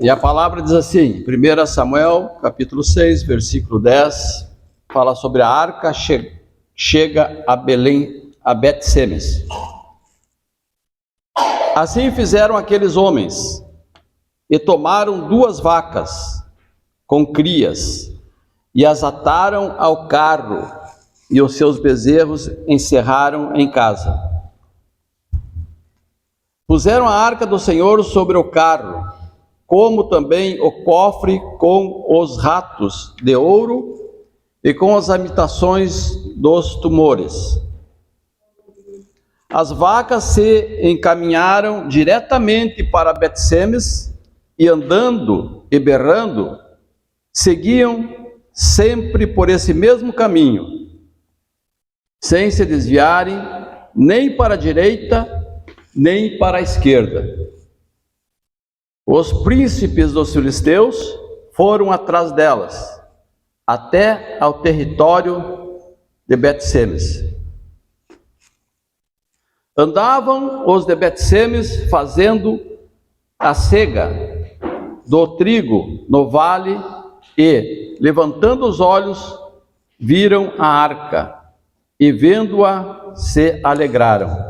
E a palavra diz assim, 1 Samuel, capítulo 6, versículo 10, fala sobre a arca chega a Belém, a Bet-Semes. Assim fizeram aqueles homens, e tomaram 2 vacas com crias, e as ataram ao carro, e os seus bezerros encerraram em casa. Puseram a arca do Senhor sobre o carro, como também o cofre com os ratos de ouro e com as imitações dos tumores. As vacas se encaminharam diretamente para Bet-Semes e andando e berrando, seguiam sempre por esse mesmo caminho, sem se desviarem nem para a direita, nem para a esquerda. Os príncipes dos filisteus foram atrás delas, até ao território de Bet-Semes. Andavam os de Bet-Semes fazendo a cega do trigo no vale e, levantando os olhos, viram a arca e, vendo-a, se alegraram.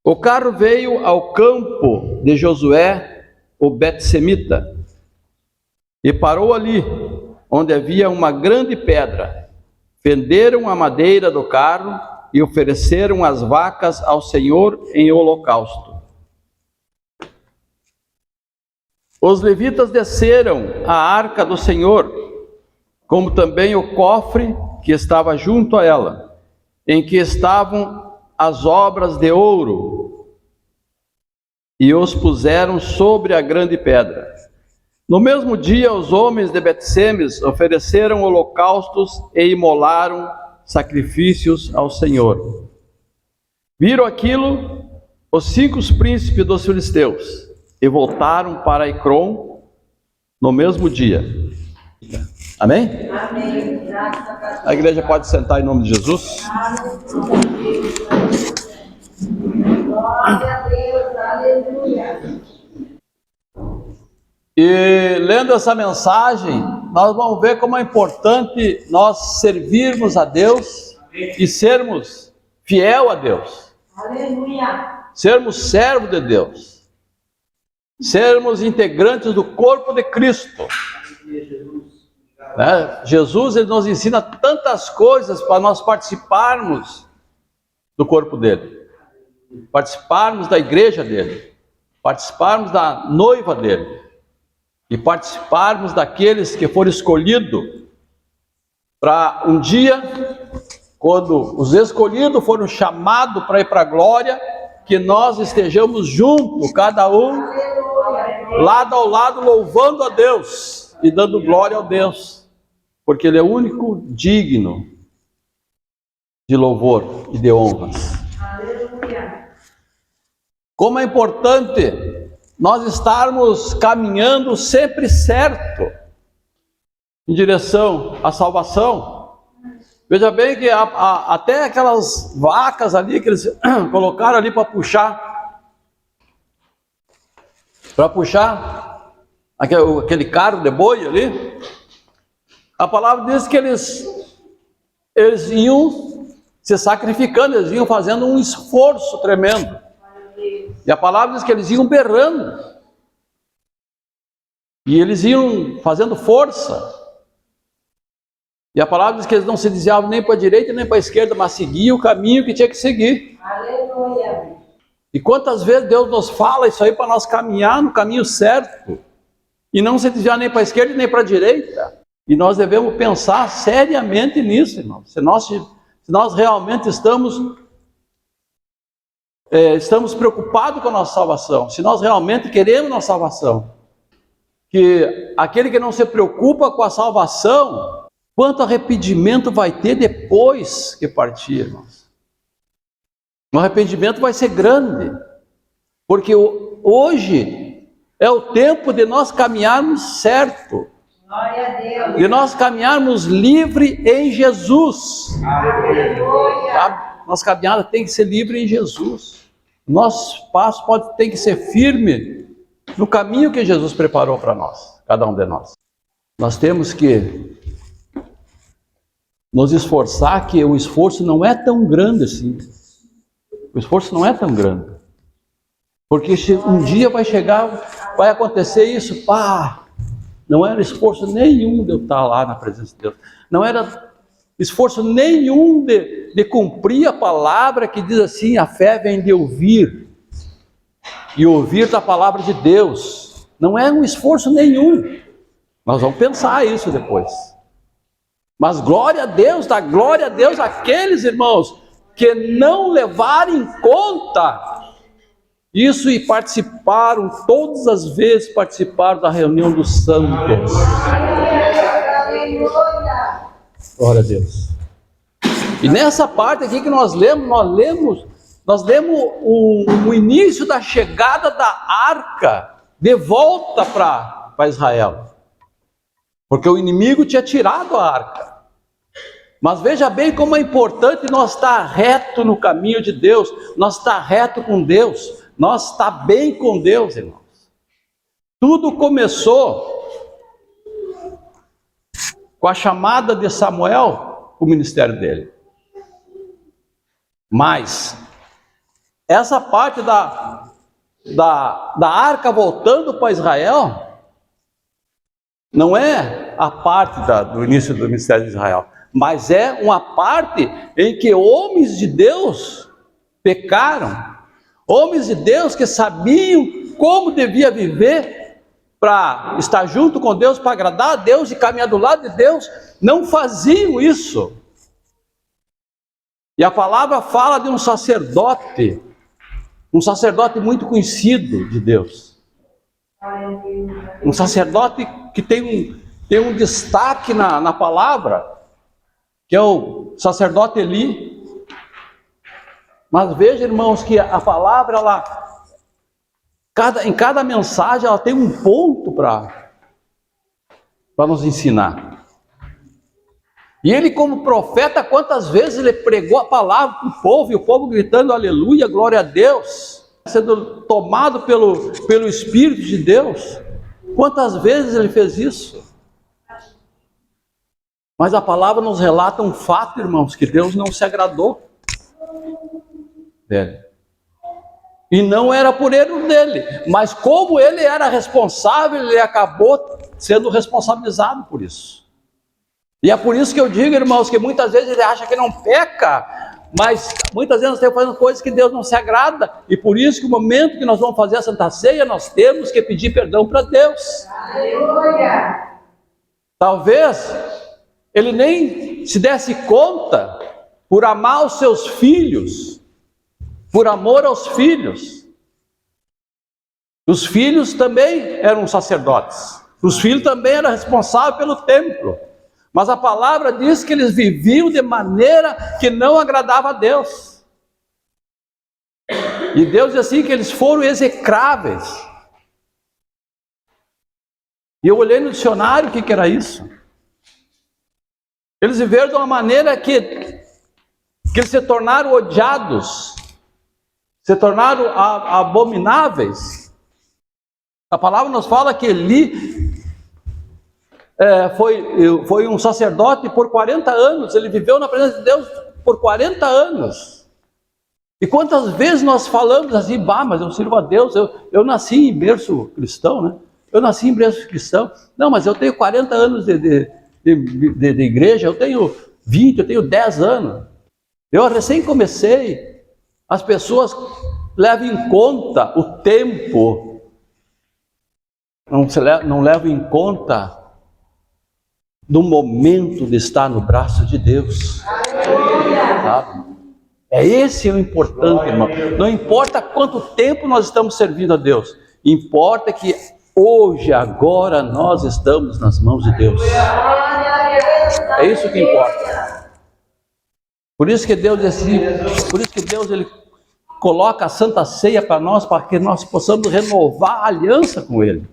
O carro veio ao campo de Josué, o Bet-Semita, e parou ali, onde havia uma grande pedra. Fenderam a madeira do carro e ofereceram as vacas ao Senhor em holocausto. Os levitas desceram a arca do Senhor, como também o cofre que estava junto a ela, em que estavam as obras de ouro, e os puseram sobre a grande pedra. No mesmo dia, os homens de Bet-Semes ofereceram holocaustos e imolaram sacrifícios ao Senhor. Viram aquilo os 5 príncipes dos filisteus e voltaram para Ecrom no mesmo dia. Amém? Amém. A igreja pode sentar em nome de Jesus. Glória a Deus, aleluia. E lendo essa mensagem, nós vamos ver como é importante nós servirmos a Deus e sermos fiel a Deus. Aleluia. Sermos servos de Deus. Sermos integrantes do corpo de Cristo. Jesus, ele nos ensina tantas coisas para nós participarmos do corpo dele, participarmos da igreja dele, participarmos da noiva dele e participarmos daqueles que foram escolhidos para um dia, quando os escolhidos foram chamados para ir para a glória, que nós estejamos juntos, cada um lado ao lado, louvando a Deus e dando glória a Deus, porque Ele é o único digno de louvor e de honras. Aleluia. Como é importante nós estarmos caminhando sempre certo em direção à salvação. Veja bem que até aquelas vacas ali que eles colocaram ali para puxar aquele carro de boi ali, a palavra diz que eles iam se sacrificando, eles iam fazendo um esforço tremendo. E a palavra diz que eles iam berrando. E eles iam fazendo força. E a palavra diz que eles não se desviavam nem para a direita nem para a esquerda, mas seguiam o caminho que tinha que seguir. Aleluia. E quantas vezes Deus nos fala isso aí para nós caminhar no caminho certo, e não se desviar nem para a esquerda nem para a direita. E nós devemos pensar seriamente nisso, irmão. Se nós realmente estamos preocupados com a nossa salvação, se nós realmente queremos nossa salvação, que aquele que não se preocupa com a salvação, quanto arrependimento vai ter depois que partir, irmãos? O arrependimento vai ser grande, porque hoje é o tempo de nós caminharmos certo, de nós caminharmos livre em Jesus. Aleluia. Nossa caminhada tem que ser livre em Jesus. Nosso passo tem que ser firme no caminho que Jesus preparou para nós, cada um de nós. Nós temos que nos esforçar, que o esforço não é tão grande assim. O esforço não é tão grande. Porque um dia vai chegar, vai acontecer isso, não era esforço nenhum de eu estar lá na presença de Deus. Não era esforço nenhum de cumprir a palavra que diz assim, a fé vem de ouvir. E ouvir da palavra de Deus. Não é um esforço nenhum. Nós vamos pensar isso depois. Mas glória a Deus, dá glória a Deus àqueles irmãos que não levaram em conta isso e participaram, todas as vezes participaram da reunião dos santos. Glória a Deus. E nessa parte aqui que nós lemos o início da chegada da arca de volta para Israel. Porque o inimigo tinha tirado a arca. Mas veja bem como é importante nós estar reto no caminho de Deus, nós estar reto com Deus, nós estar bem com Deus, irmãos. Tudo começou com a chamada de Samuel, o ministério dele. Mas essa parte da arca voltando para Israel não é a parte do início do ministério de Israel, mas é uma parte em que homens de Deus pecaram, homens de Deus que sabiam como devia viver para estar junto com Deus, para agradar a Deus e caminhar do lado de Deus, não faziam isso. E a palavra fala de um sacerdote muito conhecido de Deus. Um sacerdote que tem um destaque na palavra, que é o sacerdote Eli. Mas veja, irmãos, que a palavra, em cada mensagem, ela tem um ponto para nos ensinar. E ele, como profeta, quantas vezes ele pregou a palavra para o povo, e o povo gritando aleluia, glória a Deus, sendo tomado pelo Espírito de Deus. Quantas vezes ele fez isso? Mas a palavra nos relata um fato, irmãos, que Deus não se agradou dele. E não era por erro dele, mas como ele era responsável, ele acabou sendo responsabilizado por isso. E é por isso que eu digo, irmãos, que muitas vezes ele acha que não peca, mas muitas vezes nós estamos fazendo coisas que Deus não se agrada, e por isso que no momento que nós vamos fazer a Santa Ceia, nós temos que pedir perdão para Deus. Aleluia! Talvez ele nem se desse conta, por amar os seus filhos, por amor aos filhos. Os filhos também eram sacerdotes, os filhos também eram responsáveis pelo templo. Mas a palavra diz que eles viviam de maneira que não agradava a Deus. E Deus diz assim que eles foram execráveis. E eu olhei no dicionário o que era isso. Eles viveram de uma maneira que eles se tornaram odiados, se tornaram abomináveis. A palavra nos fala que Eli foi um sacerdote por 40 anos, ele viveu na presença de Deus por 40 anos. E quantas vezes nós falamos assim, mas eu sirvo a Deus, eu nasci em berço cristão, né? Eu nasci em berço cristão. Não, mas eu tenho 40 anos de igreja, eu tenho 20, eu tenho 10 anos. Eu recém comecei. As pessoas levam em conta o tempo, não levam em conta do momento de estar no braço de Deus. Sabe? Esse o importante, irmão. Não importa quanto tempo nós estamos servindo a Deus, importa que hoje, agora, nós estamos nas mãos de Deus. É isso que importa. Por isso que Deus ele coloca a Santa Ceia para nós, para que nós possamos renovar a aliança com Ele.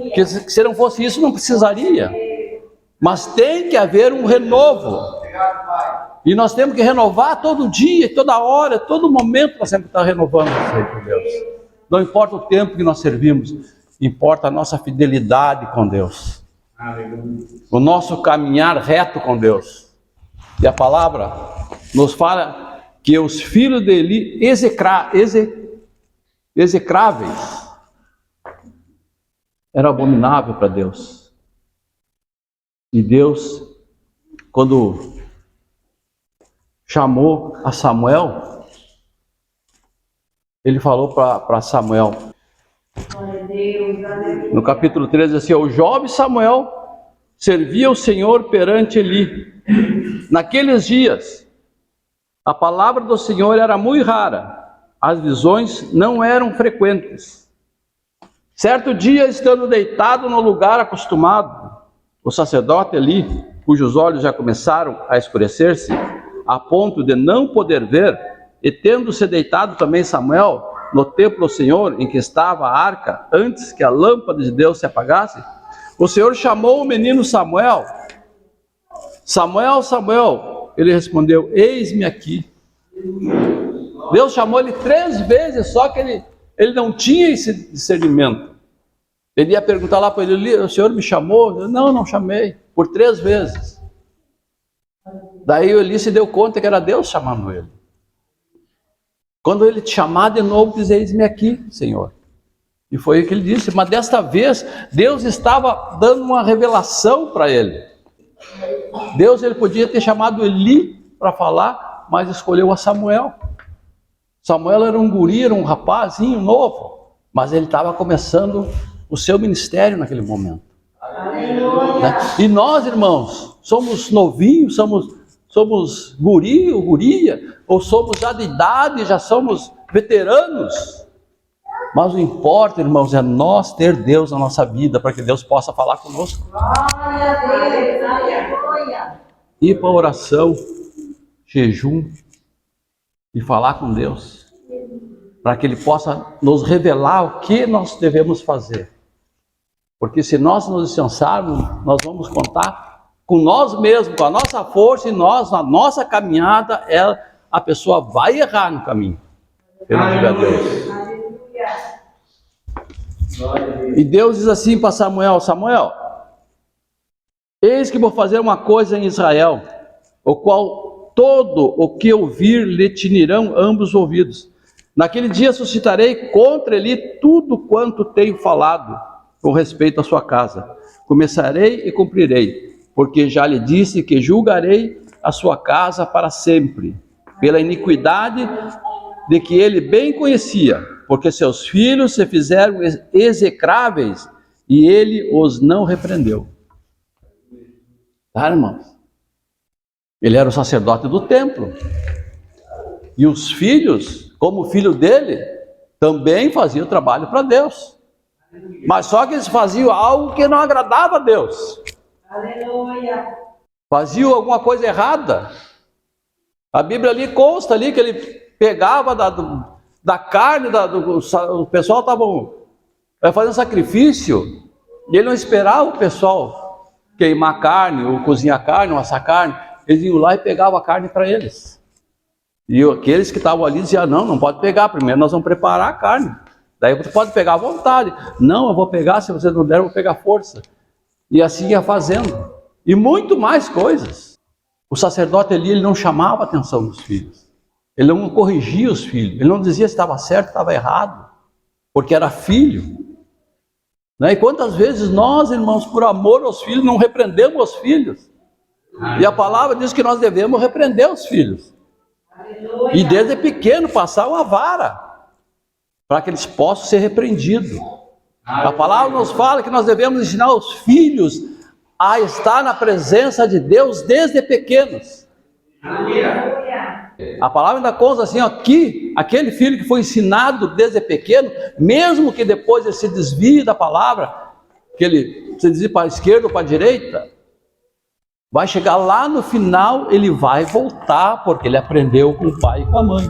Porque se não fosse isso, não precisaria. Mas tem que haver um renovo. E nós temos que renovar todo dia, toda hora, todo momento nós temos que estar renovando isso aí com Deus. Não importa o tempo que nós servimos, importa a nossa fidelidade com Deus. O nosso caminhar reto com Deus. E a palavra nos fala que os filhos de Eli execráveis era abominável para Deus. E Deus, quando chamou a Samuel, ele falou para Samuel, no capítulo 13, assim: o jovem Samuel servia o Senhor perante Eli. Naqueles dias, a palavra do Senhor era muito rara, as visões não eram frequentes. Certo dia, estando deitado no lugar acostumado, o sacerdote Eli, cujos olhos já começaram a escurecer-se, a ponto de não poder ver, e tendo-se deitado também Samuel no templo do Senhor, em que estava a arca, antes que a lâmpada de Deus se apagasse, o Senhor chamou o menino Samuel. Samuel, Samuel. Ele respondeu: eis-me aqui. Deus chamou ele 3 vezes, só que ele não tinha esse discernimento. Ele ia perguntar lá para ele: o Senhor me chamou? Não, não chamei. Por 3 vezes. Daí o Eli se deu conta que era Deus chamando ele. Quando ele te chamar de novo, diz: eis-me aqui, Senhor. E foi o que ele disse. Mas desta vez, Deus estava dando uma revelação para ele. Deus, ele podia ter chamado Eli para falar, mas escolheu a Samuel. Samuel era um guri, era um rapazinho novo, mas ele estava começando o seu ministério naquele momento. Né? E nós, irmãos, somos novinhos, somos guri ou guria, ou somos já de idade, já somos veteranos. Mas o que importa, irmãos, é nós ter Deus na nossa vida, para que Deus possa falar conosco. Ir para oração, jejum, e falar com Deus, para que Ele possa nos revelar o que nós devemos fazer. Porque se nós nos descansarmos, nós vamos contar com nós mesmos, com a nossa força, e nós, na nossa caminhada, a pessoa vai errar no caminho. Se não tiver Deus. E Deus diz assim para Samuel: Samuel, eis que vou fazer uma coisa em Israel, o qual todo o que ouvir lhe tinirão ambos os ouvidos. Naquele dia suscitarei contra ele tudo quanto tenho falado com respeito à sua casa. Começarei e cumprirei, porque já lhe disse que julgarei a sua casa para sempre, pela iniquidade de que ele bem conhecia, porque seus filhos se fizeram execráveis e ele os não repreendeu. Tá, irmãos? Ele era o sacerdote do templo. E os filhos, como filho dele, também faziam trabalho para Deus. Mas só que eles faziam algo que não agradava a Deus. Aleluia. Faziam alguma coisa errada. A Bíblia ali consta ali que ele pegava da carne, o pessoal estava fazendo sacrifício, e ele não esperava o pessoal queimar carne, ou cozinhar carne, ou assar carne. Eles iam lá e pegavam a carne para eles. E aqueles que estavam ali diziam: não pode pegar, primeiro nós vamos preparar a carne. Daí você pode pegar à vontade. Não, eu vou pegar, se você não der, eu vou pegar força. E assim ia fazendo. E muito mais coisas. O sacerdote ali, ele não chamava a atenção dos filhos. Ele não corrigia os filhos. Ele não dizia se estava certo ou estava errado. Porque era filho. Né? E quantas vezes nós, irmãos, por amor aos filhos, não repreendemos os filhos. E a palavra diz que nós devemos repreender os filhos. E desde pequeno passar uma vara, para que eles possam ser repreendidos. A palavra nos fala que nós devemos ensinar os filhos a estar na presença de Deus desde pequenos. A palavra ainda consta assim, ó, que aquele filho que foi ensinado desde pequeno, mesmo que depois ele se desvie da palavra, que ele se desvie para a esquerda ou para a direita, vai chegar lá no final, ele vai voltar, porque ele aprendeu com o pai e com a mãe.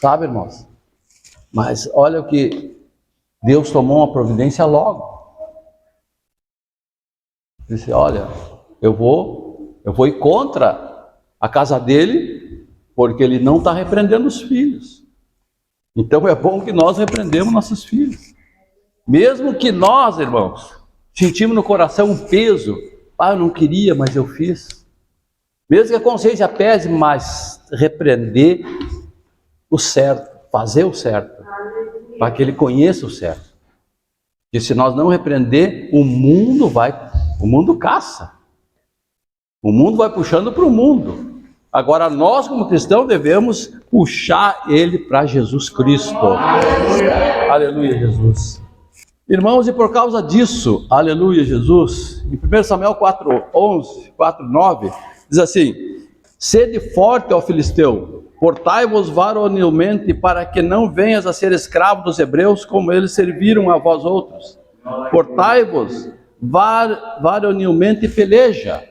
Sabe, irmãos? Mas olha o que Deus tomou uma providência logo. Disse: olha, eu vou ir contra a casa dele, porque ele não está repreendendo os filhos. Então é bom que nós repreendemos nossos filhos. Mesmo que nós, irmãos, sentimos no coração um peso, eu não queria, mas eu fiz. Mesmo que a consciência pese, mas repreender o certo, fazer o certo, para que ele conheça o certo. E se nós não repreender, o mundo caça. O mundo vai puxando para o mundo. Agora nós, como cristãos, devemos puxar ele para Jesus Cristo. Aleluia. Aleluia, Jesus. Irmãos, e por causa disso, aleluia, Jesus, em 1 Samuel 4:11, 4:9, diz assim: sede forte, ó filisteu, portai-vos varonilmente, para que não venhas a ser escravo dos hebreus, como eles serviram a vós outros. Portai-vos varonilmente e peleja.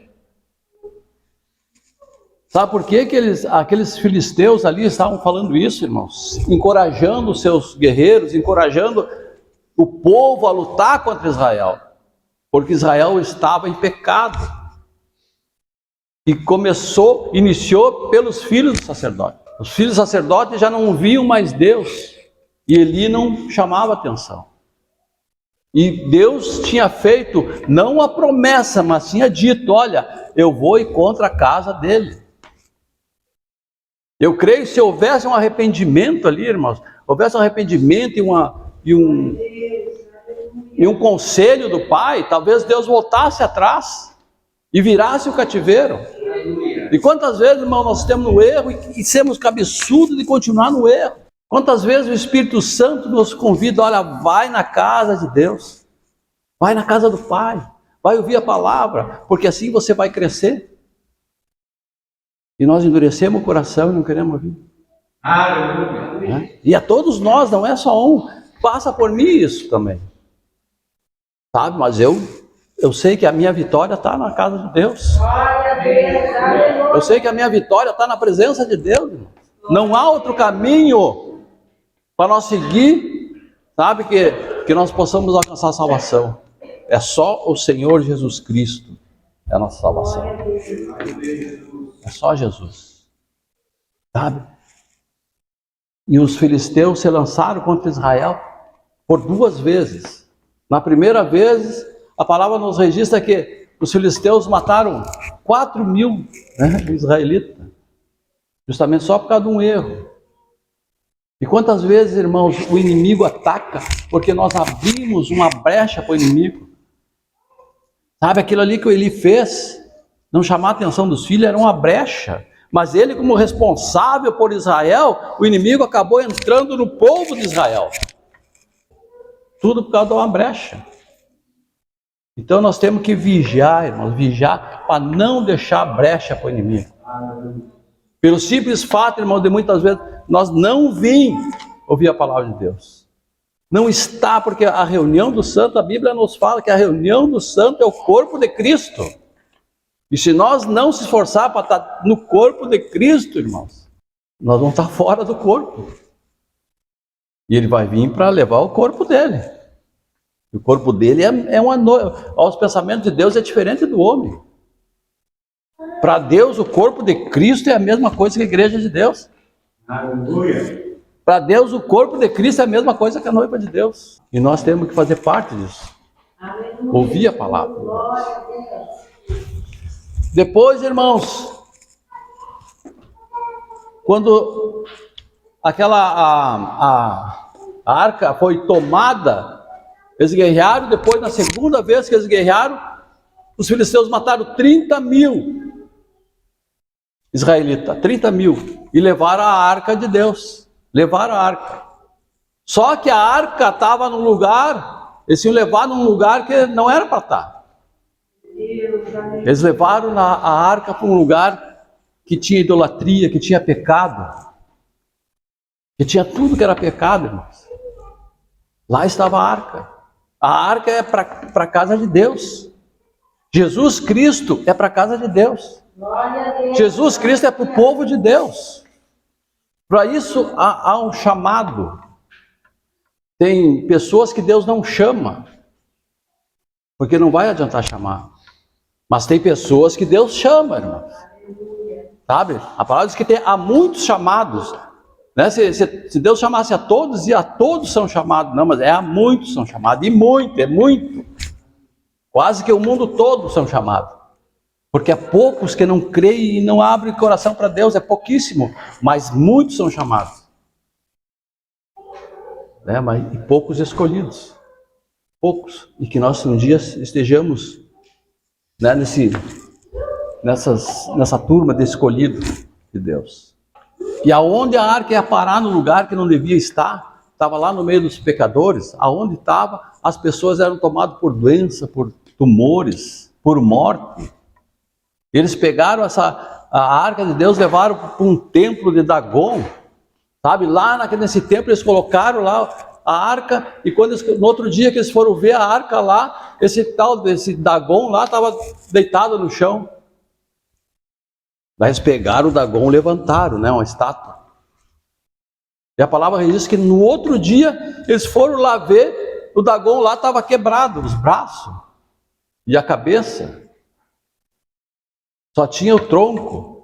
Sabe por que aqueles filisteus ali estavam falando isso, irmãos? Encorajando os seus guerreiros, encorajando o povo a lutar contra Israel. Porque Israel estava em pecado. E iniciou pelos filhos do sacerdote. Os filhos do sacerdote já não viam mais Deus. E Eli não chamava atenção. E Deus tinha feito, não a promessa, mas tinha dito: olha, eu vou ir contra a casa dele. Eu creio que se houvesse um arrependimento ali, irmãos, houvesse um arrependimento e um conselho do pai, talvez Deus voltasse atrás e virasse o cativeiro. E quantas vezes, irmão, nós estamos no erro e somos cabeçudos de continuar no erro? Quantas vezes o Espírito Santo nos convida: olha, vai na casa de Deus, vai na casa do Pai, vai ouvir a palavra, porque assim você vai crescer. E nós endurecemos o coração e não queremos ouvir. Aleluia. E a todos nós, não é só um, passa por mim isso também. Sabe, mas eu sei que a minha vitória está na casa de Deus. Eu sei que a minha vitória está na presença de Deus. Não há outro caminho para nós seguir, sabe, que nós possamos alcançar a salvação. É só o Senhor Jesus Cristo, é a nossa salvação. É só Jesus, sabe? E os filisteus se lançaram contra Israel por 2 vezes. Na primeira vez, a palavra nos registra que os filisteus mataram 4.000 israelitas, justamente só por causa de um erro. E quantas vezes, irmãos, o inimigo ataca porque nós abrimos uma brecha para o inimigo? Sabe, aquilo ali que o Eli fez, não chamar a atenção dos filhos, era uma brecha. Mas ele, como responsável por Israel, o inimigo acabou entrando no povo de Israel. Tudo por causa de uma brecha. Então nós temos que vigiar, irmãos, vigiar para não deixar brecha para o inimigo. Pelo simples fato, irmãos, de muitas vezes nós não vimos ouvir a palavra de Deus. Não está, porque a reunião do santo, a Bíblia nos fala que a reunião do santo é o corpo de Cristo. E se nós não se esforçar para estar no corpo de Cristo, irmãos, nós vamos estar fora do corpo. E ele vai vir para levar o corpo dele. O corpo dele é uma noiva. Os pensamentos de Deus é diferente do homem. Para Deus, o corpo de Cristo é a mesma coisa que a igreja de Deus. Aleluia. Para Deus, o corpo de Cristo é a mesma coisa que a noiva de Deus. E nós temos que fazer parte disso. Aleluia. Ouvir a palavra. Glória a Deus. Depois, irmãos, quando a arca foi tomada, eles guerrearam. Depois, na segunda vez que eles guerrearam, os filisteus mataram 30.000 israelitas, 30.000, e levaram a arca de Deus. Levaram a arca. Só que a arca estava num lugar, eles tinham levado num lugar que não era para estar. Eles levaram a arca para um lugar que tinha idolatria, que tinha pecado, que tinha tudo que era pecado, irmãos. Lá estava a arca. A arca é para a casa de Deus. Jesus Cristo é para a casa de Deus. Jesus Cristo é para o povo de Deus. Para isso há um chamado. Tem pessoas que Deus não chama, porque não vai adiantar chamar. Mas tem pessoas que Deus chama, irmão. Sabe? A palavra diz que há muitos chamados. Né? Se Deus chamasse a todos, e a todos são chamados. Não, mas a muitos são chamados. E muito, é muito. Quase que o mundo todo são chamados. Porque há poucos que não creem e não abrem o coração para Deus. É pouquíssimo. Mas muitos são chamados. Né? Mas, e poucos escolhidos. Poucos. E que nós um dia estejamos, né, nessa turma de escolhidos de Deus. E aonde a arca ia parar no lugar que não devia estar, estava lá no meio dos pecadores, aonde estava, as pessoas eram tomadas por doença, por tumores, por morte. Eles pegaram a arca de Deus, levaram para um templo de Dagon, sabe? Lá nesse templo eles colocaram lá a arca, e quando no outro dia que eles foram ver a arca lá, esse Dagon lá estava deitado no chão. Daí eles pegaram o Dagon e levantaram, né, uma estátua. E a palavra diz que no outro dia eles foram lá ver, o Dagon lá estava quebrado, os braços e a cabeça. Só tinha o tronco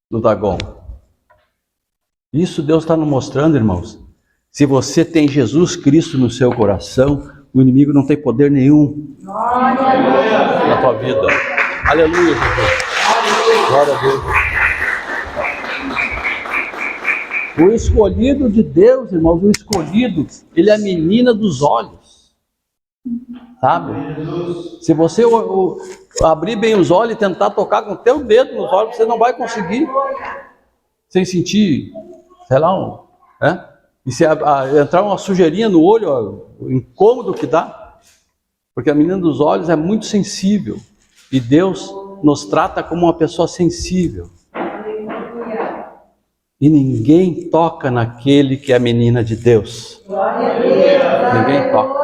do Dagon. Isso Deus está nos mostrando, irmãos. Se você tem Jesus Cristo no seu coração, o inimigo não tem poder nenhum na tua vida. Aleluia, Jesus. Glória a Deus. O escolhido de Deus, irmãos, o escolhido, ele é a menina dos olhos. Sabe? Se você abrir bem os olhos e tentar tocar com o teu dedo nos olhos, você não vai conseguir. Sem sentir, sei lá, e se entrar uma sujeirinha no olho, ó, o incômodo que dá. Porque a menina dos olhos é muito sensível. E Deus nos trata como uma pessoa sensível. E ninguém toca naquele que é a menina de Deus. Ninguém toca.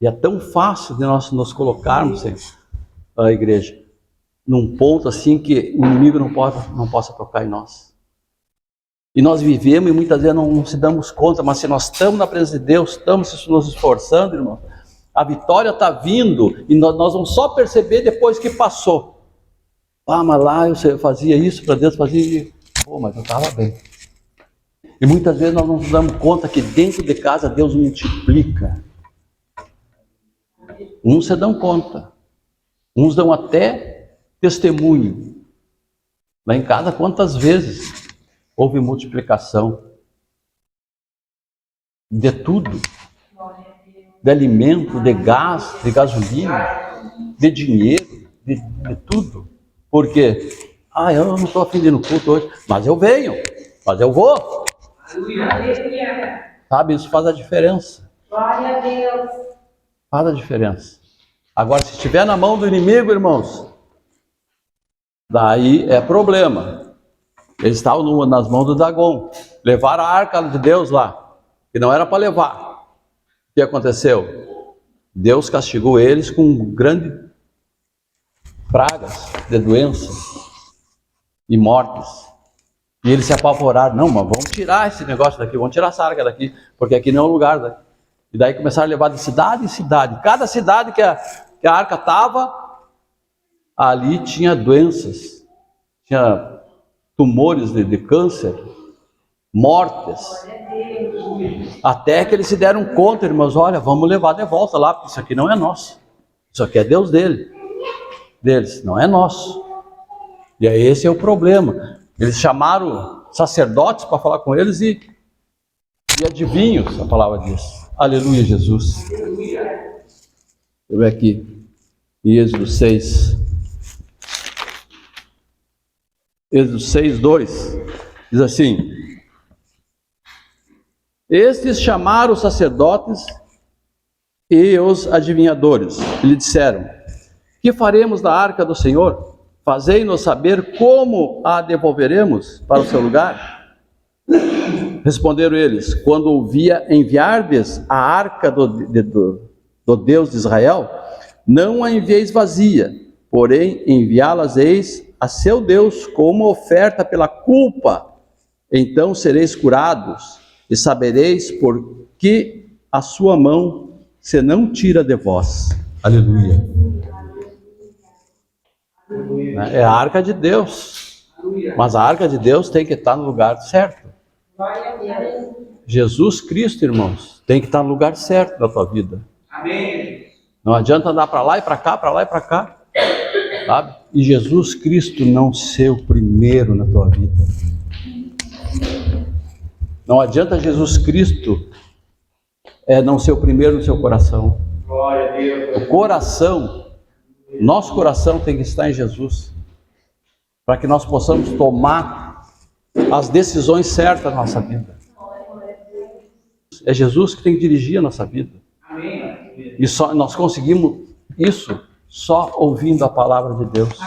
E é tão fácil de nós nos colocarmos, a igreja, num ponto assim que o inimigo não possa tocar em nós. E nós vivemos e muitas vezes não se damos conta, mas se nós estamos na presença de Deus, estamos nos esforçando, irmão, a vitória está vindo e nós vamos só perceber depois que passou. Ah, mas lá eu fazia isso para Deus, fazia... Pô, mas eu estava bem. E muitas vezes nós não nos damos conta que dentro de casa Deus multiplica. Uns se dão conta. Uns dão até testemunho. Lá em casa, quantas vezes houve multiplicação de tudo. De alimento, de gás, de gasolina, de dinheiro, de tudo. Por quê? Eu não estou afim de ir no culto hoje, mas eu venho, mas eu vou. Sabe, isso faz a diferença. Glória a Deus. Faz a diferença. Agora, se estiver na mão do inimigo, irmãos, daí é problema. Eles estavam nas mãos do Dagon, levaram a arca de Deus lá, que não era para levar. O que aconteceu? Deus castigou eles com grandes pragas de doenças e mortes. E eles se apavoraram. Não, mas vamos tirar esse negócio daqui, vamos tirar essa arca daqui, porque aqui não é o lugar. Né? E daí começaram a levar de cidade em cidade. Cada cidade que a arca estava, ali tinha doenças, tinha tumores de câncer, mortes. Até que eles se deram conta, irmãos, olha, vamos levar de volta lá, porque isso aqui não é nosso. Isso aqui é Deus deles, não é nosso. E aí esse é o problema. Eles chamaram sacerdotes para falar com eles e adivinhos, a palavra diz. Aleluia, Jesus. Eu ver aqui, em Êxodo 6. Êxodo 6, 2. Diz assim: estes chamaram os sacerdotes e os adivinhadores. E lhe disseram: que faremos da arca do Senhor? Fazei-nos saber como a devolveremos para o seu lugar. Responderam eles: quando enviardes a arca do Deus de Israel, não a envieis vazia, porém enviá-las-eis a seu Deus como oferta pela culpa. Então sereis curados e sabereis por que a sua mão se não tira de vós. Aleluia. né? É a arca de Deus. Mas a arca de Deus tem que estar no lugar certo. Jesus Cristo, irmãos, tem que estar no lugar certo da tua vida. Não adianta andar para lá e para cá, para lá e para cá. Sabe? E Jesus Cristo não ser o primeiro na tua vida. Não adianta Jesus Cristo não ser o primeiro no seu coração. O coração, nosso coração tem que estar em Jesus, para que nós possamos tomar as decisões certas na nossa vida. É Jesus que tem que dirigir a nossa vida. E nós conseguimos isso só ouvindo a palavra de Deus.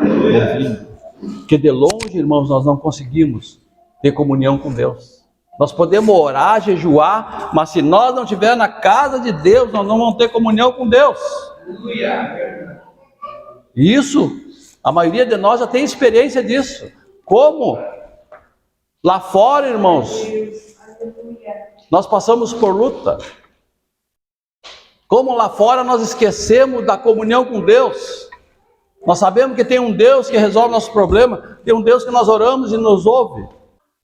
Ouvindo. Porque de longe, irmãos, nós não conseguimos ter comunhão com Deus. Nós podemos orar, jejuar, mas se nós não estivermos na casa de Deus, nós não vamos ter comunhão com Deus. E isso, a maioria de nós já tem experiência disso. Como? Lá fora, irmãos, nós passamos por luta. Como lá fora nós esquecemos da comunhão com Deus. Nós sabemos que tem um Deus que resolve nossos problemas, tem um Deus que nós oramos e nos ouve.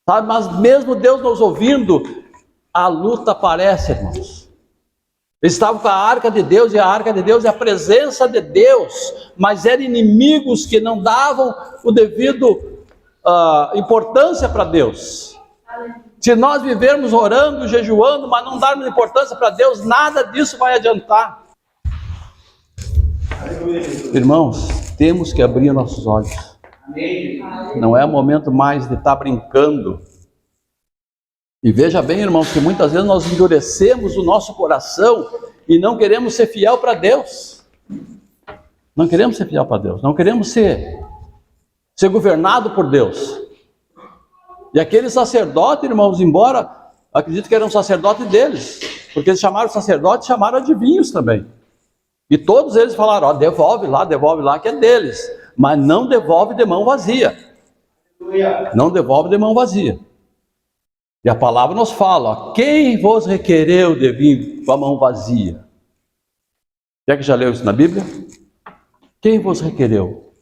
Sabe? Mas mesmo Deus nos ouvindo, a luta aparece, irmãos. Eles estavam com a arca de Deus, e a arca de Deus é a presença de Deus, mas eram inimigos que não davam o devido importância para Deus. Se nós vivermos orando, jejuando, mas não darmos importância para Deus, nada disso vai adiantar. Irmãos, temos que abrir nossos olhos. Não é o momento mais de estar brincando. E veja bem, irmãos, que muitas vezes nós endurecemos o nosso coração e não queremos ser fiel para Deus. Não queremos ser fiel para Deus. Não queremos ser governado por Deus. E aquele sacerdote, irmãos, embora acredito que era um sacerdote deles, porque eles chamaram sacerdote, chamaram adivinhos também. E todos eles falaram: ó, devolve lá, que é deles. Mas não devolve de mão vazia. Não devolve de mão vazia. E a palavra nos fala: ó, quem vos requereu de vir com a mão vazia? Quem é que já leu isso na Bíblia? Quem vos requereu?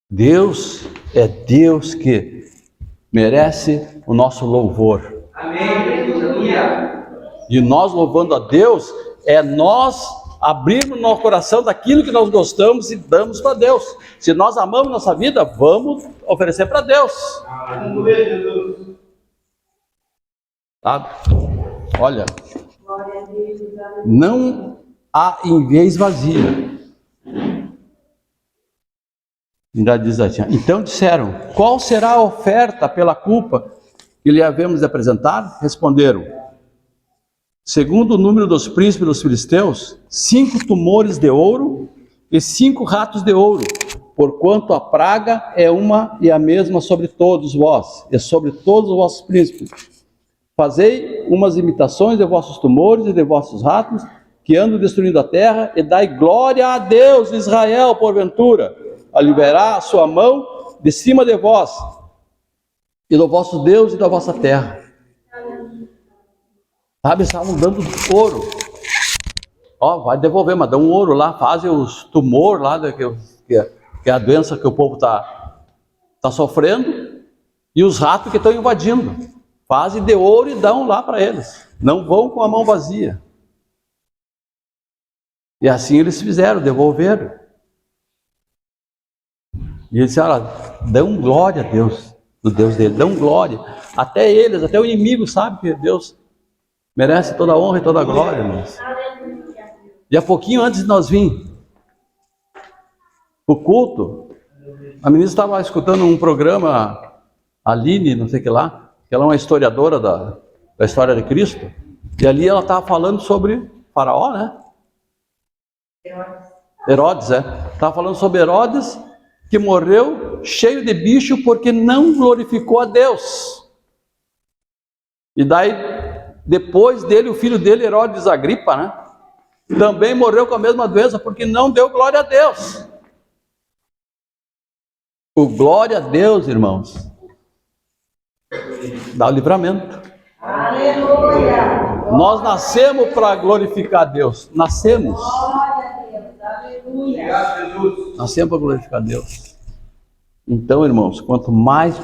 Deus é Deus que merece o nosso louvor. Amém. E nós louvando a Deus, é nós abrirmos nosso coração daquilo que nós gostamos e damos para Deus. Se nós amamos nossa vida, vamos oferecer para Deus. Sabe? Olha, não há invés vazia. Ainda diz assim: então disseram: qual será a oferta pela culpa que lhe havemos de apresentar? Responderam: segundo o número dos príncipes dos filisteus, 5 tumores de ouro e 5 ratos de ouro, porquanto a praga é uma e a mesma sobre todos vós, e sobre todos os vossos príncipes. Fazei umas imitações de vossos tumores e de vossos ratos, que andam destruindo a terra, e dai glória a Deus, Israel, porventura, a liberar a sua mão de cima de vós, e do vosso Deus e da vossa terra. Sabe, estavam dando ouro. Ó, vai devolver, mas dá um ouro lá, fazem os tumores lá, que é a doença que o povo tá sofrendo, e os ratos que estão invadindo. Fazem de ouro e dão lá para eles. Não vão com a mão vazia. E assim eles fizeram, devolveram. E eles disseram: dão glória a Deus, do Deus dele, dão glória. Até eles, até o inimigo sabe que Deus merece toda a honra e toda a glória, irmãos. E há pouquinho antes de nós vir o culto, a menina estava escutando um programa, a Aline, não sei o que lá, que ela é uma historiadora da história de Cristo, e ali ela estava falando sobre Faraó, né? Herodes, estava falando sobre Herodes, que morreu cheio de bicho porque não glorificou a Deus. E daí, depois dele, o filho dele, Herodes Agripa, né? Também morreu com a mesma doença porque não deu glória a Deus. O glória a Deus, irmãos, dá o livramento. Aleluia! Nós nascemos para glorificar a Deus. Nascemos. Nascemos para glorificar Deus. Então, irmãos, quanto mais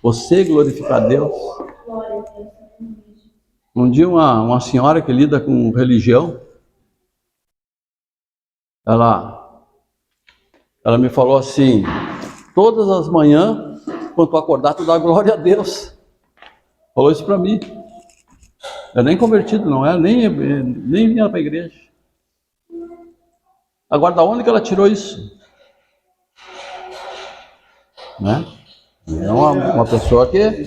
você glorificar Deus. Um dia uma senhora que lida com religião, ela me falou assim: todas as manhãs, quando tu acordar, tu dá glória a Deus. Falou isso para mim. Eu nem convertido não era, nem vinha para a igreja. Agora, da onde que ela tirou isso? Né? É uma pessoa que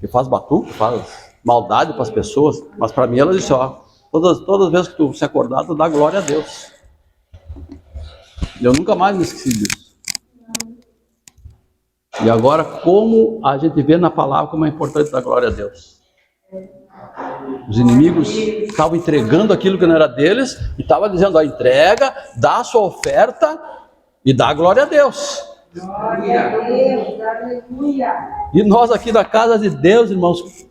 faz batuque, faz maldade para as pessoas, mas para mim ela disse: ó, todas as vezes que tu se acordar, tu dá glória a Deus. Eu nunca mais me esqueci disso. E agora, como a gente vê na palavra como é importante dar glória a Deus. Os inimigos estavam entregando aquilo que não era deles e estavam dizendo: ó, entrega, dá a sua oferta e dá glória a Deus. Glória a Deus, aleluia. E nós aqui na casa de Deus, irmãos,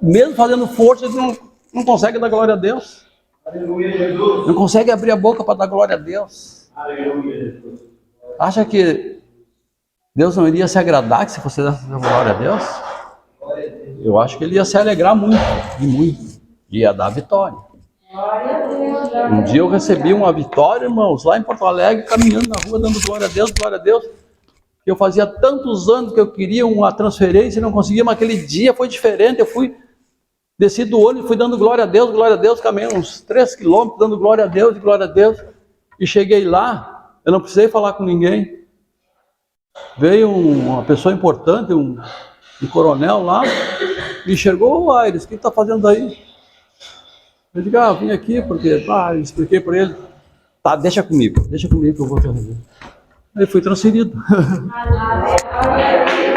mesmo fazendo força, a gente não consegue dar glória a Deus. Aleluia, Jesus. Não consegue abrir a boca para dar glória a Deus. Aleluia, Jesus. Acha que Deus não iria se agradar que se você desse glória a Deus? Eu acho que ele ia se alegrar muito, e muito. Ia dar vitória. Um dia eu recebi uma vitória, irmãos, lá em Porto Alegre, caminhando na rua, dando glória a Deus, glória a Deus. Eu fazia tantos anos que eu queria uma transferência e não conseguia, mas aquele dia foi diferente. Eu desci do ônibus e fui dando glória a Deus, caminhei uns 3 quilômetros, dando glória a Deus, e cheguei lá, eu não precisei falar com ninguém. Veio uma pessoa importante, um coronel lá, me enxergou: ô Aires, o que está fazendo aí? Eu digo: eu vim aqui porque, eu expliquei para ele. Tá, deixa comigo que eu vou te resolver. Aí fui transferido.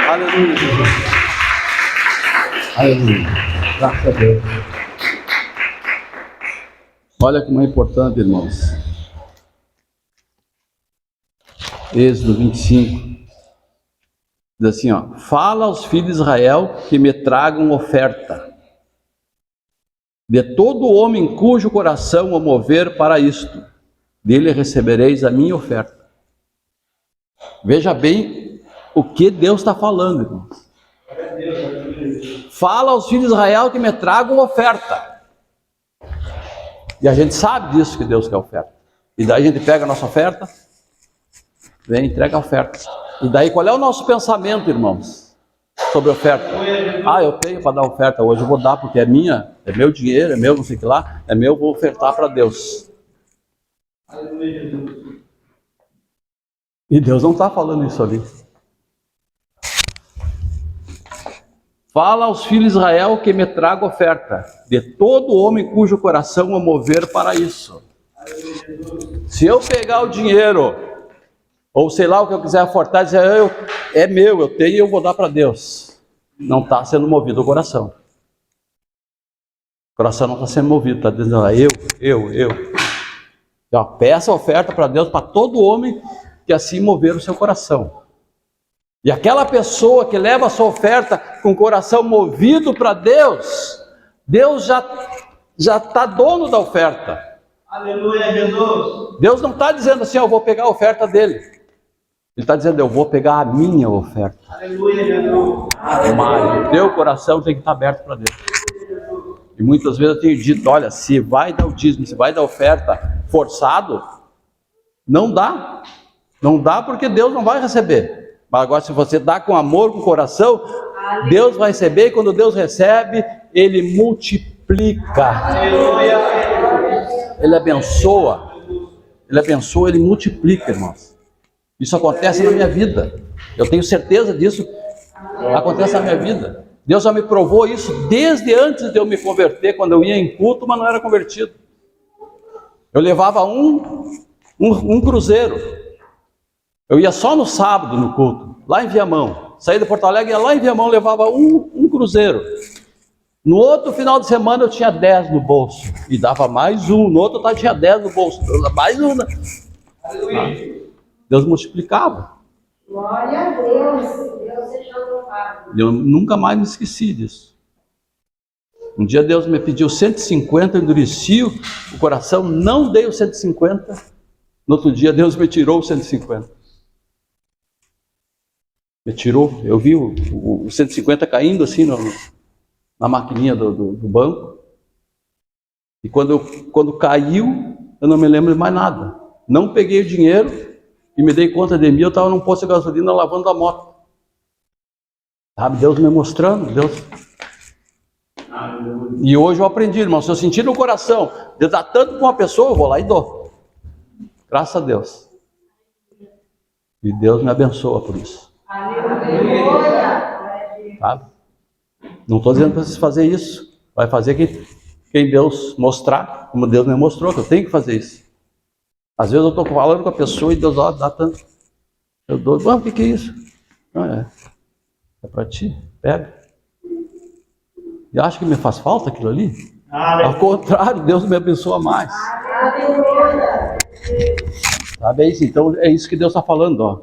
Aleluia, Jesus. Aleluia. Graças a Deus. Olha como é importante, irmãos. Êxodo 25. Diz assim, ó: fala aos filhos de Israel que me tragam oferta. De todo homem cujo coração o mover para isto, dele recebereis a minha oferta. Veja bem o que Deus está falando, irmãos. Fala aos filhos de Israel que me tragam oferta. E a gente sabe disso, que Deus quer oferta. E daí a gente pega a nossa oferta, vem, entrega a oferta. E daí qual é o nosso pensamento, irmãos, sobre oferta? Eu tenho para dar oferta hoje, eu vou dar porque é minha, é meu dinheiro, é meu não sei o que lá, é meu, vou ofertar para Deus. E Deus não está falando isso ali. Fala aos filhos de Israel que me traga oferta, de todo homem cujo coração o mover para isso. Se eu pegar o dinheiro, ou sei lá o que eu quiser aportar, dizer: é meu, eu tenho e eu vou dar para Deus. Não está sendo movido o coração. O coração não está sendo movido, está dizendo: eu. Então, peça oferta para Deus, para todo homem que assim mover o seu coração. E aquela pessoa que leva a sua oferta com o coração movido para Deus, Deus já está dono da oferta. Aleluia, Jesus. Deus não está dizendo assim: eu vou pegar a oferta dele. Ele está dizendo: eu vou pegar a minha oferta. Aleluia, Jesus. Mas o teu coração tem que estar aberto para Deus. E muitas vezes eu tenho dito: olha, se vai dar o dízimo, se vai dar oferta forçado, não dá. Não dá porque Deus não vai receber. Mas agora, se você dá com amor, com coração, Deus vai receber. E quando Deus recebe, Ele multiplica. Ele abençoa. Ele multiplica, irmãos. Isso acontece na minha vida. Eu tenho certeza disso. Acontece na minha vida. Deus já me provou isso desde antes de eu me converter, quando eu ia em culto, mas não era convertido. Eu levava um cruzeiro. Eu ia só no sábado no culto, lá em Viamão. Saí de Porto Alegre, ia lá em Viamão, levava um cruzeiro. No outro final de semana eu tinha 10 no bolso. E dava mais um. No outro eu tinha 10 no bolso. Mais um. Deus multiplicava. Glória a Deus. Deus seja louvado. Eu nunca mais me esqueci disso. Um dia Deus me pediu 150, eu endureci o coração, não dei os 150 No outro dia, Deus me tirou os 150. Me tirou. Eu vi o 150 caindo assim na maquininha do banco. E quando caiu, eu não me lembro de mais nada. Não peguei o dinheiro e me dei conta de mim. Eu estava num posto de gasolina lavando a moto. Sabe, Deus me mostrando, Deus. E hoje eu aprendi, irmão, se eu sentir no coração de dar tanto para uma pessoa, eu vou lá e dou. Graças a Deus. E Deus me abençoa por isso. Sabe? Não estou dizendo para vocês fazer isso. Vai fazer quem Deus mostrar, como Deus me mostrou, que eu tenho que fazer isso. Às vezes eu estou falando com a pessoa e Deus, ó, dá tanto. Eu dou, o que é isso? Não, é para ti, pega. E acha que me faz falta aquilo ali? Ao contrário, Deus me abençoa mais. Sabe, é isso? Então é isso que Deus está falando, ó.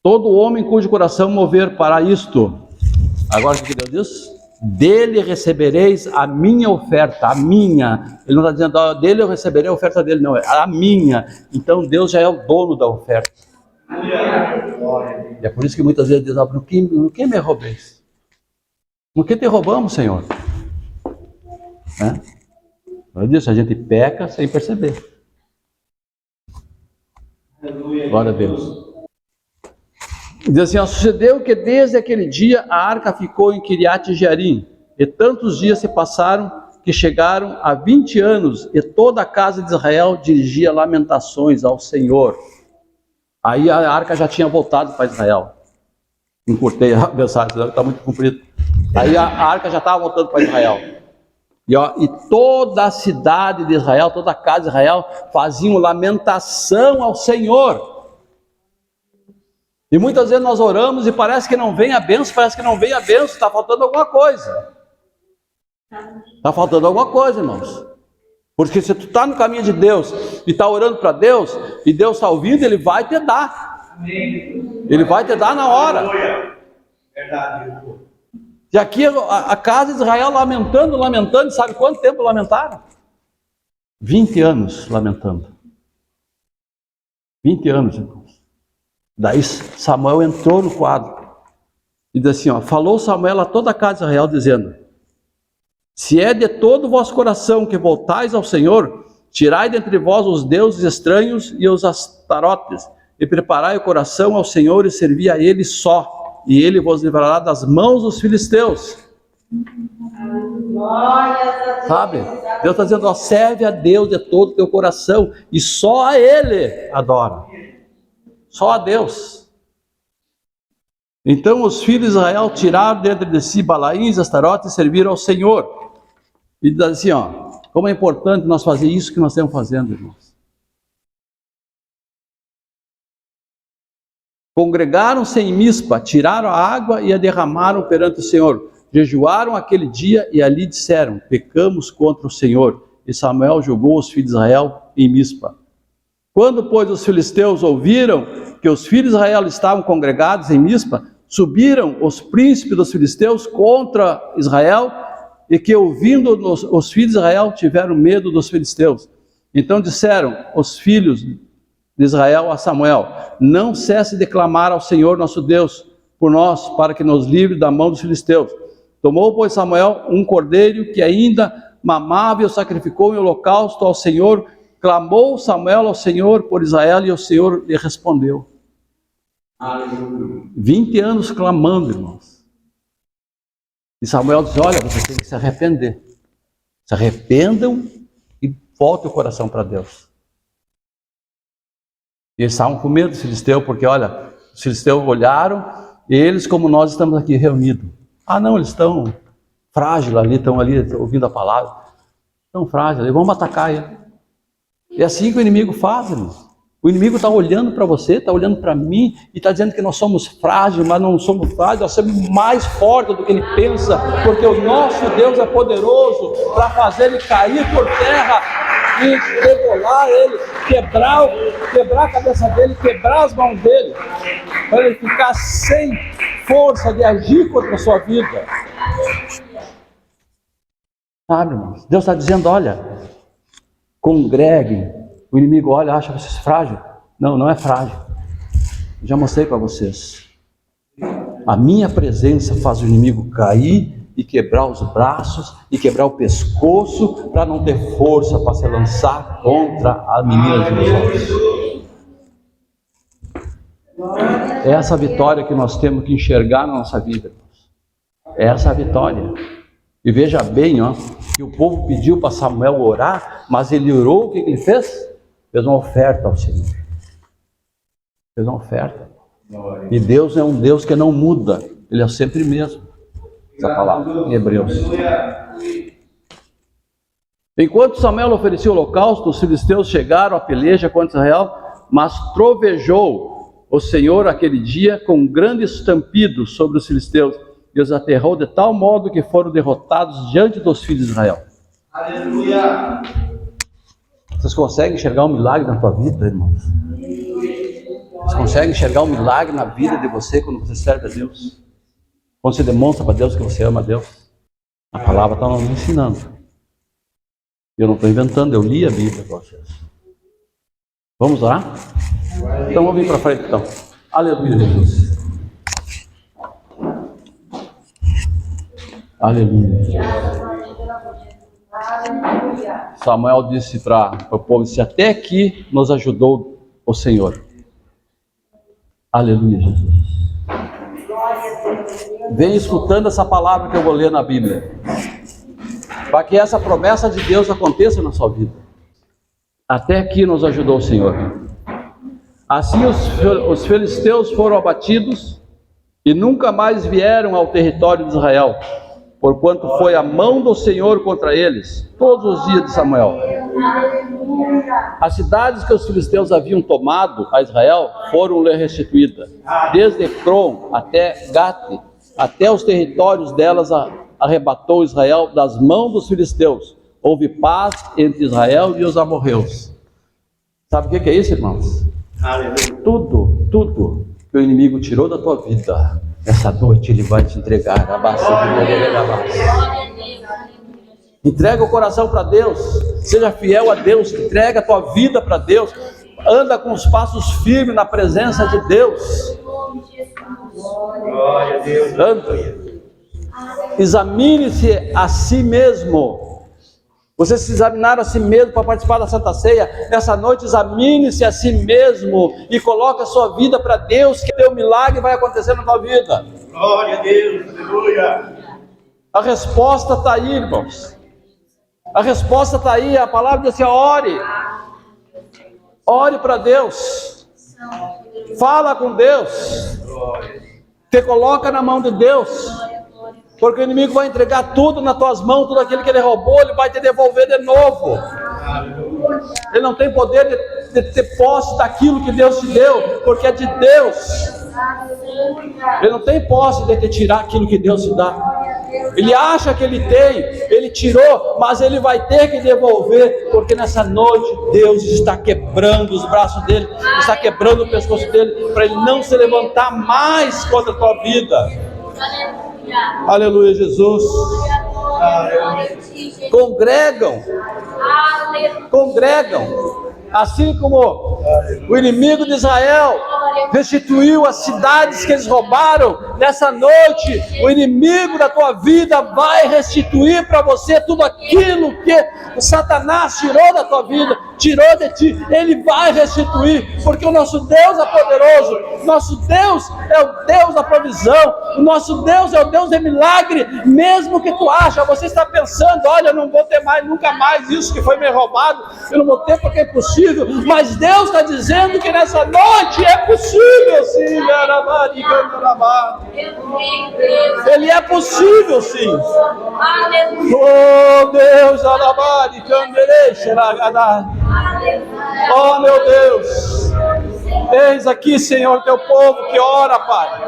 Todo homem cujo coração mover para isto. Agora o que Deus diz? Dele recebereis a minha oferta, a minha. Ele não está dizendo, ó, dele eu receberei a oferta dele, não, é a minha. Então Deus já é o dono da oferta. E é por isso que muitas vezes Deus abre, no que me roubeis? No que te roubamos, Senhor? Eu disse, a gente peca sem perceber. Glória a Deus. Diz assim, ó, sucedeu que desde aquele dia a arca ficou em Kiriat Jearim, e tantos dias se passaram que chegaram a 20 anos, e toda a casa de Israel dirigia lamentações ao Senhor. Aí a arca já tinha voltado para Israel. Encurtei a mensagem, está muito comprido. Aí a arca já estava voltando para Israel. E toda a cidade de Israel, toda a casa de Israel, faziam lamentação ao Senhor. E muitas vezes nós oramos e parece que não vem a bênção, está faltando alguma coisa. Está faltando alguma coisa, irmãos. Porque se tu está no caminho de Deus e está orando para Deus, e Deus está ouvindo, Ele vai te dar. Ele vai te dar na hora. E aqui a casa de Israel lamentando, sabe quanto tempo lamentaram? 20 anos lamentando. 20 anos, irmãos. Daí Samuel entrou no quadro e disse assim, ó, falou Samuel a toda a casa de Israel, dizendo, se é de todo o vosso coração que voltais ao Senhor, tirai dentre vós os deuses estranhos e os astarotes, e preparai o coração ao Senhor e servi a Ele só, e Ele vos livrará das mãos dos filisteus. Sabe? Deus está dizendo, ó, serve a Deus de todo o teu coração, e só a Ele adora. Só a Deus. Então os filhos de Israel tiraram dentro de si Balaíns, Astarotes e serviram ao Senhor. E diz assim, ó, como é importante nós fazer isso que nós estamos fazendo, irmãos. Congregaram-se em Mispa, tiraram a água e a derramaram perante o Senhor. Jejuaram aquele dia e ali disseram, pecamos contra o Senhor. E Samuel julgou os filhos de Israel em Mispa. Quando, pois, os filisteus ouviram que os filhos de Israel estavam congregados em Mispa, subiram os príncipes dos filisteus contra Israel, e que, ouvindo os filhos de Israel, tiveram medo dos filisteus. Então disseram os filhos de Israel a Samuel, não cesse de clamar ao Senhor nosso Deus por nós, para que nos livre da mão dos filisteus. Tomou, pois, Samuel um cordeiro que ainda mamava e o sacrificou em holocausto ao Senhor. Clamou Samuel ao Senhor por Israel e o Senhor lhe respondeu. 20 anos clamando, irmãos. E Samuel diz, olha, você tem que se arrepender. Se arrependam e volte o coração para Deus. E eles estavam com medo dos filisteus, porque olha, os filisteus olharam, e eles, como nós estamos aqui reunidos. Ah não, eles estão frágeis ali, estão ali ouvindo a palavra. Estão frágeis, vamos atacar ele. É assim que o inimigo faz, irmãos. O inimigo está olhando para você, está olhando para mim, e está dizendo que nós somos frágeis, mas não somos frágeis, nós somos mais fortes do que ele pensa, porque o nosso Deus é poderoso para fazer ele cair por terra e debolar ele, quebrar a cabeça dele, quebrar as mãos dele, para ele ficar sem força de agir contra a sua vida. Sabe, irmãos? Deus está dizendo, olha, congreguem O inimigo olha, acha vocês frágil. Não, não é frágil. Eu já mostrei para vocês. A minha presença faz o inimigo cair e quebrar os braços e quebrar o pescoço para não ter força para se lançar contra a menina de Jesus. É essa vitória que nós temos que enxergar na nossa vida. É essa a vitória. E veja bem, que o povo pediu para Samuel orar, mas ele orou, o que ele fez? Fez uma oferta ao Senhor. Fez uma oferta. E Deus é um Deus que não muda, Ele é sempre mesmo. Essa palavra em Hebreus. Enquanto Samuel oferecia o holocausto, os filisteus chegaram à peleja contra Israel, mas trovejou o Senhor aquele dia com um grande estampido sobre os filisteus, e os aterrou de tal modo que foram derrotados diante dos filhos de Israel. Aleluia! Vocês conseguem enxergar um milagre na tua vida, irmãos? Vocês conseguem enxergar um milagre na vida de você quando você serve a Deus? Quando você demonstra para Deus que você ama a Deus? A palavra está nos ensinando. Eu não estou inventando, eu li a Bíblia para vocês. Vamos lá? Então vamos vir para frente então. Aleluia, Jesus. Aleluia. Samuel disse para o povo, disse, até aqui nos ajudou o Senhor. Aleluia, Jesus. Vem escutando essa palavra que eu vou ler na Bíblia, para que essa promessa de Deus aconteça na sua vida. Até aqui nos ajudou o Senhor. Assim os filisteus foram abatidos e nunca mais vieram ao território de Israel, porquanto foi a mão do Senhor contra eles todos os dias de Samuel. As cidades que os filisteus haviam tomado a Israel foram-lhe restituídas, desde Ecrom até Gate, até os territórios delas arrebatou Israel das mãos dos filisteus. Houve paz entre Israel e os amorreus. Sabe o que é isso, irmãos? Tudo que o inimigo tirou da tua vida, essa noite ele vai te entregar. Entrega o coração para Deus, seja fiel a Deus, entrega a tua vida para Deus, anda com os passos firmes na presença de Deus. Anda. Examine-se a si mesmo. Você se examinar a si mesmo para participar da Santa Ceia, nessa noite examine-se a si mesmo e coloque a sua vida para Deus, que teu milagre vai acontecer na tua vida. Glória a Deus, aleluia. A resposta está aí, irmãos. A resposta está aí, a palavra diz assim, ore. Ore para Deus. Fala com Deus. Te coloca na mão de Deus. Porque o inimigo vai entregar tudo nas tuas mãos, tudo aquilo que ele roubou, ele vai te devolver de novo. Ele não tem poder de ter posse daquilo que Deus te deu, porque é de Deus. Ele não tem posse de te tirar aquilo que Deus te dá. Ele acha que ele tem, ele tirou, mas ele vai ter que devolver, porque nessa noite Deus está quebrando os braços dele, está quebrando o pescoço dele, para ele não se levantar mais contra a tua vida. Aleluia, Jesus. Congregam, assim como o inimigo de Israel restituiu as cidades que eles roubaram. Nessa noite, o inimigo da tua vida vai restituir para você tudo aquilo que o Satanás tirou da tua vida, tirou de ti. Ele vai restituir, porque o nosso Deus é poderoso. Nosso Deus é o Deus da provisão. O nosso Deus é o Deus de milagre. Mesmo que tu acha, você está pensando, olha, eu não vou ter mais, nunca mais isso que foi me roubado, eu não vou ter porque é impossível. Mas Deus está dizendo que nessa noite é possível sim. Ele é possível sim. Oh Deus, oh meu Deus, eis aqui, Senhor, teu povo que ora, Pai,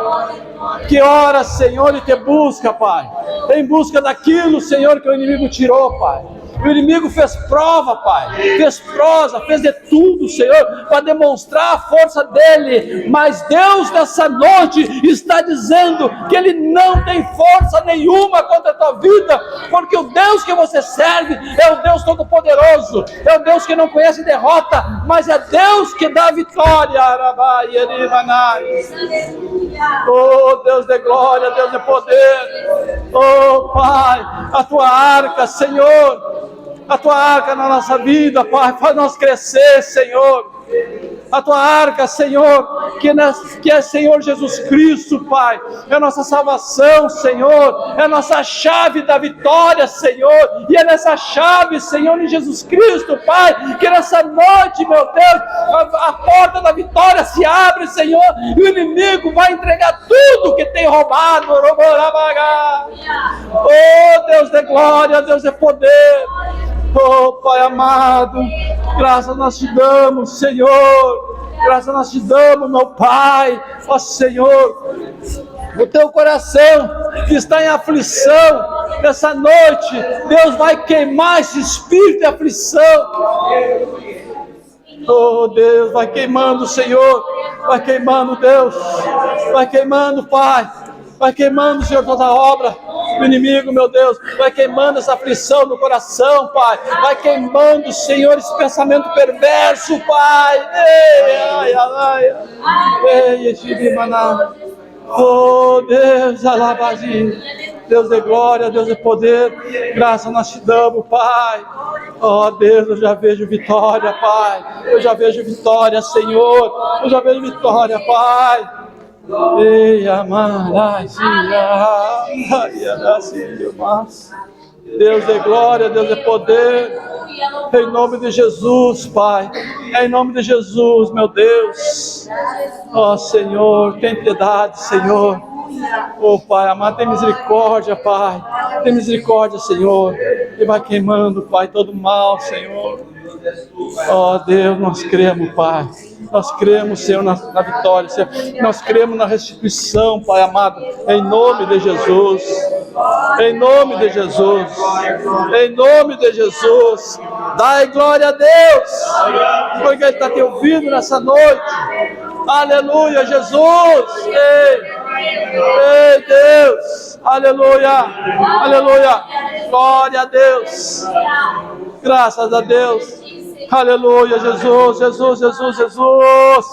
que ora, Senhor, e te busca, Pai, em busca daquilo, Senhor, que o inimigo tirou, Pai. O inimigo fez prova, Pai, fez prosa, fez de tudo, Senhor, para demonstrar a força dele, mas Deus nessa noite está dizendo que ele não tem força nenhuma contra a tua vida, porque o Deus que você serve é o Deus Todo-Poderoso, é o Deus que não conhece derrota, mas é Deus que dá vitória. Oh, Deus de glória, Deus de poder. Oh, Pai, a tua arca, Senhor, a tua arca na nossa vida, Pai, faz nós crescer, Senhor. A tua arca, Senhor, que é Senhor Jesus Cristo, Pai, é a nossa salvação, Senhor, é a nossa chave da vitória, Senhor, e é nessa chave, Senhor, em Jesus Cristo, Pai, que nessa noite, meu Deus, a porta da vitória se abre, Senhor, e o inimigo vai entregar tudo que tem roubado. Oh, Deus de glória, Deus de poder. Oh, Pai amado, graças nós te damos, Senhor, graças nós te damos, meu Pai, ó Senhor, o teu coração que está em aflição, nessa noite, Deus vai queimar esse espírito de aflição. Oh, Deus, vai queimando, Senhor, vai queimando, Deus, vai queimando, Pai, vai queimando, Senhor, toda a obra do inimigo, meu Deus, vai queimando essa aflição no coração, Pai, vai queimando, Senhor, esse pensamento perverso, Pai. Oh, Deus, alabazinho, Deus de glória, Deus de poder, graças nós te damos, Pai. Oh, Deus, eu já vejo vitória, Pai, eu já vejo vitória, Senhor, eu já vejo vitória, Pai. Deus de glória, Deus de poder, em nome de Jesus, Pai, em nome de Jesus, meu Deus. Ó Senhor, tem piedade, Senhor. Oh, Pai amado, tem misericórdia, Pai, tem misericórdia, Senhor, e vai queimando, Pai, todo mal, Senhor. Ó Deus, nós cremos, Pai, nós cremos, Senhor, na vitória, Senhor. Nós cremos na restituição, Pai amado, em nome de Jesus, em nome de Jesus, em nome de Jesus. Dai glória a Deus, porque Ele está te ouvindo nessa noite. Aleluia, Jesus. Ei, Deus, aleluia, aleluia, glória a Deus, graças a Deus, aleluia, Jesus, Jesus, Jesus, Jesus.